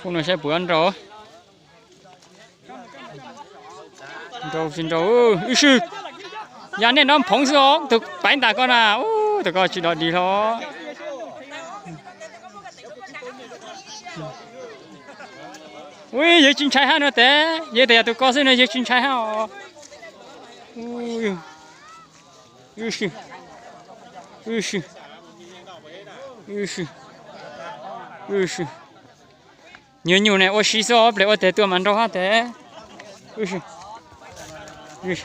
Không nó sẽ bữa ăn rồi. Rồi xin rồi. Ý sư. Nhà này nó phóng xuống, thực bánh ta con à. Thực coi chỉ đòi đi thôi. Ui, giờ chín trái ha nó té. Giờ thì tôi có xin này giờ chín trái ha. Ui. Ý sư. Ý sư. Ý sư. Ý sư. Nhiều nhiều này, ôi xí xó, để ôi té tôi mà đâu ha té. Ý sư. Ý sư.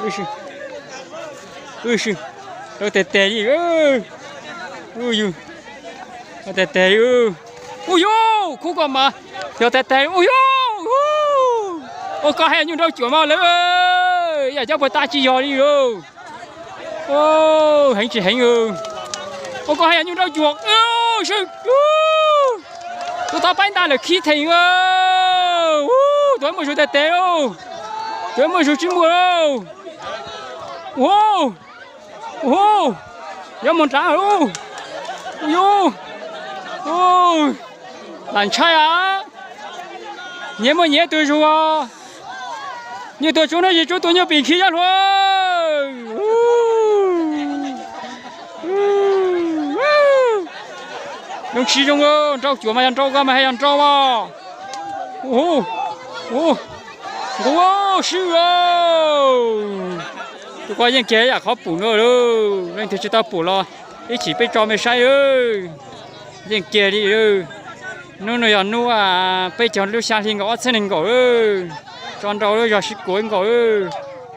Ý sư. Ý sư. Đâu té té gì ơi. Ui ui. Đâu té té ơi. Ui yo, khu còn mà. Đâu té té. Ui yo. Ôi có hay như đâu chữa mà lấy ơi. Giờ cháu phải ta chi giò đi rồi. Ô, hành chỉ hành ơi. Ôi có hay như đâu chuột. Ôi sư. Tôi ta bánh ta là khí thành ơi. Tôi mới rồi té té đâu. Tôi mới rồi chim mùa đâu. Wow. Wow. Giờ một trái rồi. Yo. Ôi. Làm trai à? Nhớ mà nhớ tôi rồi. Như tôi chỗ này chỗ tôi nhớ bị khí ra thôi. Nó khí trong ơi, trâu chúa mà ăn trâu mà hay ăn trâu à? Wow, sư ơi. Tôi coi những cái à khó bù nữa đâu, nên thì chúng ta bù lo, ít chỉ biết cho mày sai ơi. Những kia đi ơi, nó nó à, bây giờ nó sang thì ngõ xe này ngõ ơi, tròn đầu nó giờ xịt của anh ngõ ơi.